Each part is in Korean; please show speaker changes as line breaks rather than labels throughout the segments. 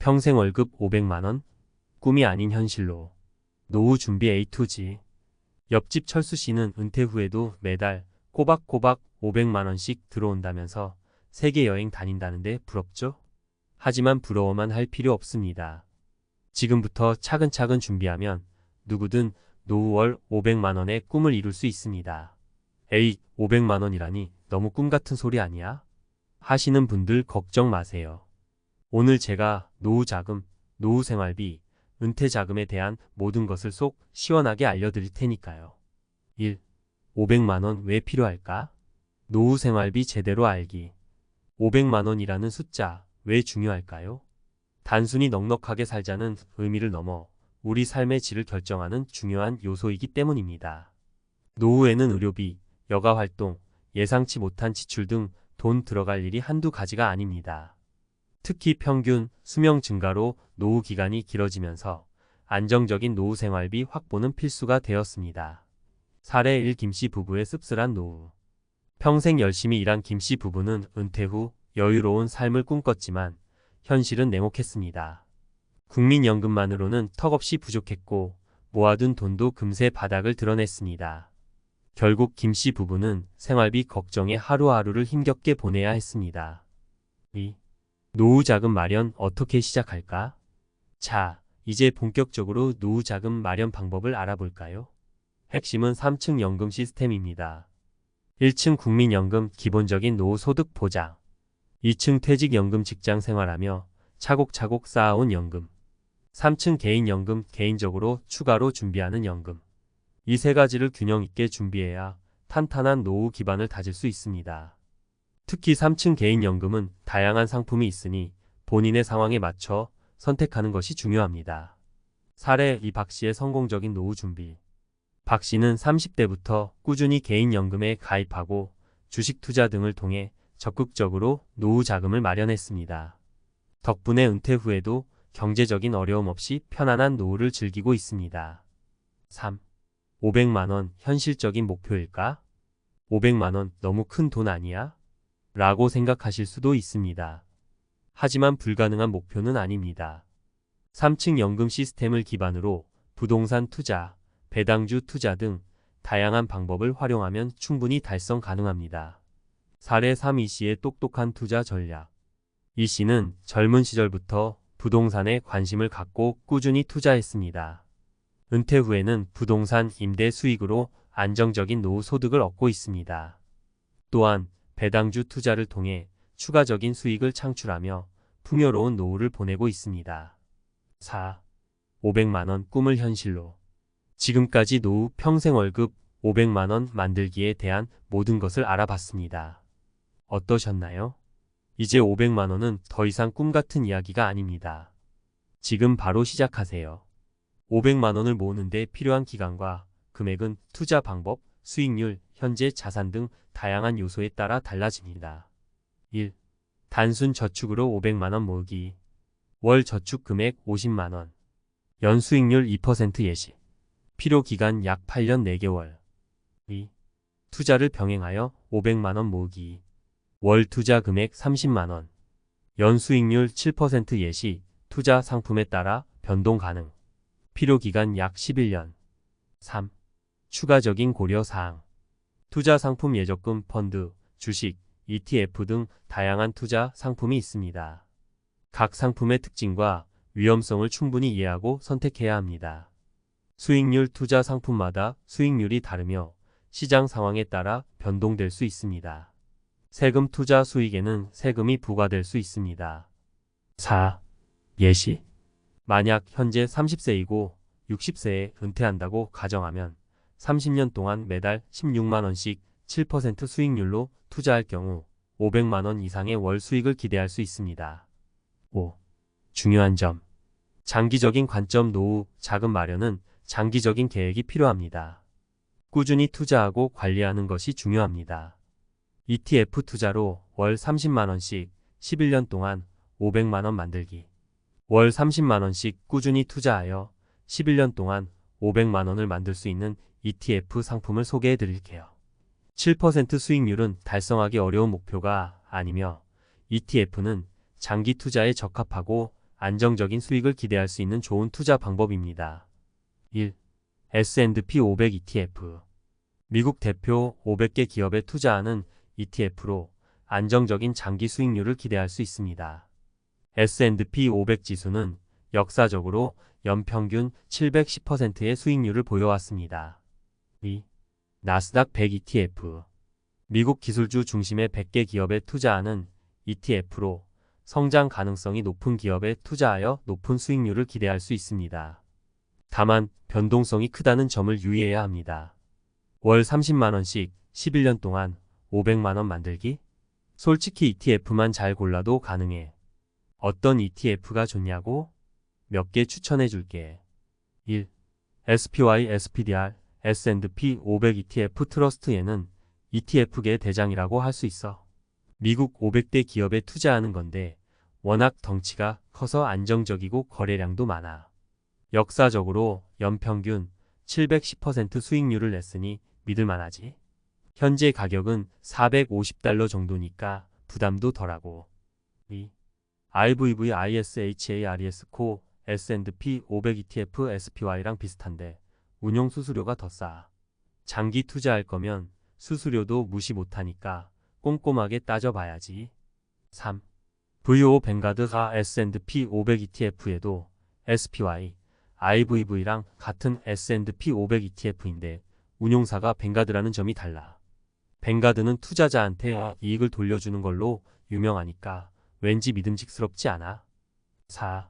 평생 월급 500만원? 꿈이 아닌 현실로. 노후 준비 A to Z. 옆집 철수 씨는 은퇴 후에도 매달 꼬박꼬박 500만원씩 들어온다면서 세계 여행 다닌다는데 부럽죠? 하지만 부러워만 할 필요 없습니다. 지금부터 차근차근 준비하면 누구든 노후 월 500만원의 꿈을 이룰 수 있습니다. 에이, 500만원이라니 너무 꿈 같은 소리 아니야? 하시는 분들 걱정 마세요. 오늘 제가 노후 자금, 노후 생활비, 은퇴 자금에 대한 모든 것을 속 시원하게 알려드릴 테니까요. 1. 500만원 왜 필요할까? 노후 생활비 제대로 알기. 500만원이라는 숫자 왜 중요할까요? 단순히 넉넉하게 살자는 의미를 넘어 우리 삶의 질을 결정하는 중요한 요소이기 때문입니다. 노후에는 의료비, 여가활동, 예상치 못한 지출 등 돈 들어갈 일이 한두 가지가 아닙니다. 특히 평균 수명 증가로 노후 기간이 길어지면서 안정적인 노후 생활비 확보는 필수가 되었습니다. 사례 1. 김씨 부부의 씁쓸한 노후. 평생 열심히 일한 김씨 부부는 은퇴 후 여유로운 삶을 꿈꿨지만 현실은 냉혹했습니다. 국민연금만으로는 턱없이 부족했고 모아둔 돈도 금세 바닥을 드러냈습니다. 결국 김씨 부부는 생활비 걱정에 하루하루를 힘겹게 보내야 했습니다. 2. 노후 자금 마련 어떻게 시작할까? 자, 이제 본격적으로 노후 자금 마련 방법을 알아볼까요? 핵심은 3층 연금 시스템입니다. 1층 국민연금 기본적인 노후 소득 보장. 2층 퇴직연금 직장 생활하며 차곡차곡 쌓아온 연금. 3층 개인연금 개인적으로 추가로 준비하는 연금. 이 세 가지를 균형 있게 준비해야 탄탄한 노후 기반을 다질 수 있습니다. 특히 3층 개인연금은 다양한 상품이 있으니 본인의 상황에 맞춰 선택하는 것이 중요합니다. 사례 2. 박씨의 성공적인 노후 준비. 박씨는 30대부터 꾸준히 개인연금에 가입하고 주식 투자 등을 통해 적극적으로 노후 자금을 마련했습니다. 덕분에 은퇴 후에도 경제적인 어려움 없이 편안한 노후를 즐기고 있습니다. 3. 500만원 현실적인 목표일까? 500만원 너무 큰 돈 아니야? 라고 생각하실 수도 있습니다. 하지만 불가능한 목표는 아닙니다. 3층 연금 시스템을 기반으로 부동산 투자, 배당주 투자 등 다양한 방법을 활용하면 충분히 달성 가능합니다. 사례 3. 이씨의 똑똑한 투자 전략. 이씨는 젊은 시절부터 부동산에 관심을 갖고 꾸준히 투자했습니다. 은퇴 후에는 부동산 임대 수익으로 안정적인 노후 소득을 얻고 있습니다. 또한 배당주 투자를 통해 추가적인 수익을 창출하며 풍요로운 노후를 보내고 있습니다. 4. 500만원 꿈을 현실로. 지금까지 노후 평생 월급 500만원 만들기에 대한 모든 것을 알아봤습니다. 어떠셨나요? 이제 500만원은 더 이상 꿈 같은 이야기가 아닙니다. 지금 바로 시작하세요. 500만원을 모으는데 필요한 기간과 금액은 투자 방법, 수익률, 현재 자산 등 다양한 요소에 따라 달라집니다. 1. 단순 저축으로 500만원 모으기. 월 저축 금액 50만원. 연 수익률 2% 예시. 필요 기간 약 8년 4개월. 2. 투자를 병행하여 500만원 모으기. 월 투자 금액 30만원. 연 수익률 7% 예시. 투자 상품에 따라 변동 가능. 필요 기간 약 11년. 3. 추가적인 고려사항. 투자 상품 예적금, 펀드, 주식, ETF 등 다양한 투자 상품이 있습니다. 각 상품의 특징과 위험성을 충분히 이해하고 선택해야 합니다. 수익률 투자 상품마다 수익률이 다르며 시장 상황에 따라 변동될 수 있습니다. 세금 투자 수익에는 세금이 부과될 수 있습니다. 4. 예시. 만약 현재 30세이고 60세에 은퇴한다고 가정하면 30년 동안 매달 16만원씩 7% 수익률로 투자할 경우 500만원 이상의 월 수익을 기대할 수 있습니다. 5. 중요한 점. 장기적인 관점. 노후 자금 마련은 장기적인 계획이 필요합니다. 꾸준히 투자하고 관리하는 것이 중요합니다. ETF 투자로 월 30만원씩 11년 동안 500만원 만들기. 월 30만원씩 꾸준히 투자하여 11년 동안 500만원을 만들 수 있는 ETF 상품을 소개해 드릴게요. 7% 수익률은 달성하기 어려운 목표가 아니며 ETF는 장기 투자에 적합하고 안정적인 수익을 기대할 수 있는 좋은 투자 방법입니다. 1. S&P 500 ETF. 미국 대표 500개 기업에 투자하는 ETF로 안정적인 장기 수익률을 기대할 수 있습니다. S&P 500 지수는 역사적으로 연평균 710%의 수익률을 보여왔습니다. 2. 나스닥 100 ETF. 미국 기술주 중심의 100개 기업에 투자하는 ETF로 성장 가능성이 높은 기업에 투자하여 높은 수익률을 기대할 수 있습니다. 다만 변동성이 크다는 점을 유의해야 합니다. 월 30만원씩 11년 동안 500만원 만들기? 솔직히 ETF만 잘 골라도 가능해. 어떤 ETF가 좋냐고? 몇 개 추천해 줄게. 1. SPY SPDR S&P 500 ETF 트러스트에는 ETF계 대장이라고 할 수 있어. 미국 500대 기업에 투자하는 건데 워낙 덩치가 커서 안정적이고 거래량도 많아. 역사적으로 연평균 710% 수익률을 냈으니 믿을만하지. 현재 가격은 $450 정도니까 부담도 덜하고. 2. IVV ISHA RES 코 S&P 500 ETF SPY랑 비슷한데 운용 수수료가 더 싸. 장기 투자할 거면 수수료도 무시 못하니까 꼼꼼하게 따져봐야지. 3. VO 뱅가드가 S&P 500 ETF에도 SPY, IVV랑 같은 S&P 500 ETF인데 운용사가 뱅가드라는 점이 달라. 뱅가드는 투자자한테 이익을 돌려주는 걸로 유명하니까 왠지 믿음직스럽지 않아? 4.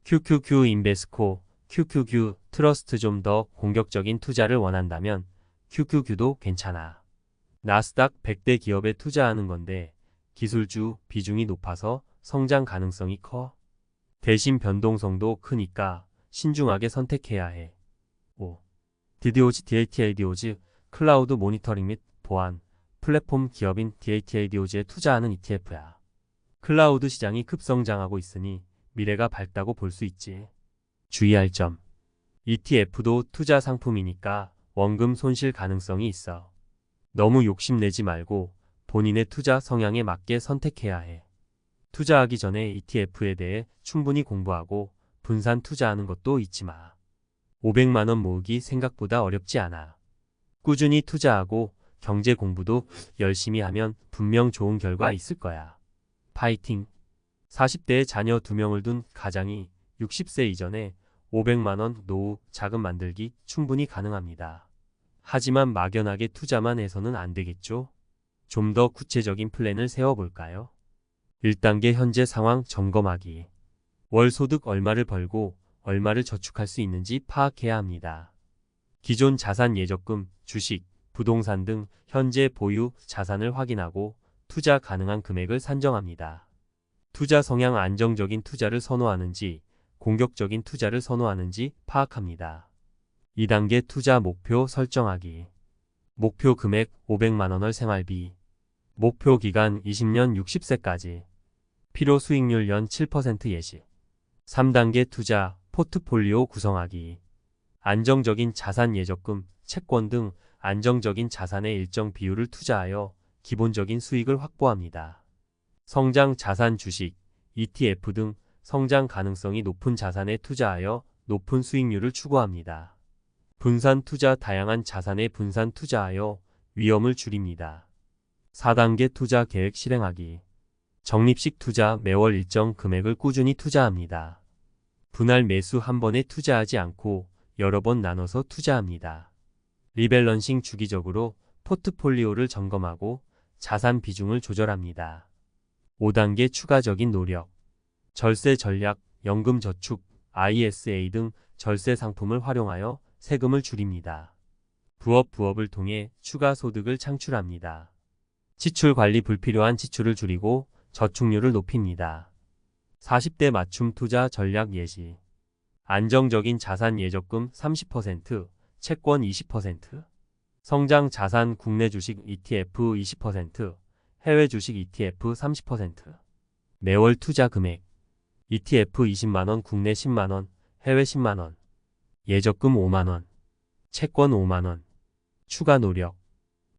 QQQ 인베스코 QQQ 트러스트. 좀 더 공격적인 투자를 원한다면 QQQ도 괜찮아. 나스닥 100대 기업에 투자하는 건데 기술주 비중이 높아서 성장 가능성이 커. 대신 변동성도 크니까 신중하게 선택해야 해. 5. DDoG DATADOG 클라우드 모니터링 및 보안 플랫폼 기업인 DATADOG에 투자하는 ETF야. 클라우드 시장이 급성장하고 있으니 미래가 밝다고 볼 수 있지. 주의할 점. ETF도 투자 상품이니까 원금 손실 가능성이 있어. 너무 욕심내지 말고 본인의 투자 성향에 맞게 선택해야 해. 투자하기 전에 ETF에 대해 충분히 공부하고 분산 투자하는 것도 잊지 마. 500만원 모으기 생각보다 어렵지 않아. 꾸준히 투자하고 경제 공부도 열심히 하면 분명 좋은 결과 있을 거야. 파이팅! 40대에 자녀 2명을 둔 가장이 60세 이전에 500만원 노후 자금 만들기 충분히 가능합니다. 하지만 막연하게 투자만 해서는 안 되겠죠? 좀 더 구체적인 플랜을 세워볼까요? 1단계 현재 상황 점검하기. 월 소득 얼마를 벌고 얼마를 저축할 수 있는지 파악해야 합니다. 기존 자산 예적금, 주식, 부동산 등 현재 보유 자산을 확인하고 투자 가능한 금액을 산정합니다. 투자 성향 안정적인 투자를 선호하는지 공격적인 투자를 선호하는지 파악합니다. 2단계 투자 목표 설정하기. 목표 금액 500만원을 생활비. 목표 기간 20년 60세까지. 필요 수익률 연 7% 예시. 3단계 투자 포트폴리오 구성하기. 안정적인 자산 예적금, 채권 등 안정적인 자산의 일정 비율을 투자하여 기본적인 수익을 확보합니다. 성장 자산 주식, ETF 등 성장 가능성이 높은 자산에 투자하여 높은 수익률을 추구합니다. 분산 투자 다양한 자산에 분산 투자하여 위험을 줄입니다. 4단계 투자 계획 실행하기. 적립식 투자 매월 일정 금액을 꾸준히 투자합니다. 분할 매수 한 번에 투자하지 않고 여러 번 나눠서 투자합니다. 리밸런싱 주기적으로 포트폴리오를 점검하고 자산 비중을 조절합니다. 5단계 추가적인 노력. 절세 전략, 연금 저축, ISA 등 절세 상품을 활용하여 세금을 줄입니다. 부업을 통해 추가 소득을 창출합니다. 지출 관리 불필요한 지출을 줄이고 저축률을 높입니다. 40대 맞춤 투자 전략 예시. 안정적인 자산 예적금 30%, 채권 20%, 성장 자산 국내 주식 ETF 20%, 해외 주식 ETF 30%. 매월 투자 금액. ETF 20만원, 국내 10만원, 해외 10만원. 예적금 5만원. 채권 5만원. 추가 노력.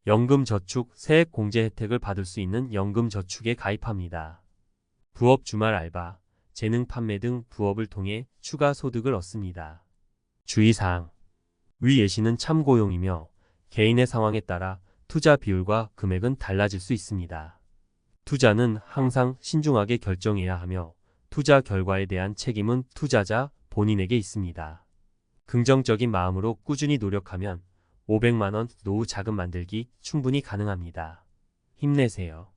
연금 저축, 세액 공제 혜택을 받을 수 있는 연금 저축에 가입합니다. 부업 주말 알바, 재능 판매 등 부업을 통해 추가 소득을 얻습니다. 주의사항. 위 예시는 참고용이며 개인의 상황에 따라 투자 비율과 금액은 달라질 수 있습니다. 투자는 항상 신중하게 결정해야 하며 투자 결과에 대한 책임은 투자자 본인에게 있습니다. 긍정적인 마음으로 꾸준히 노력하면 500만 원 노후 자금 만들기 충분히 가능합니다. 힘내세요.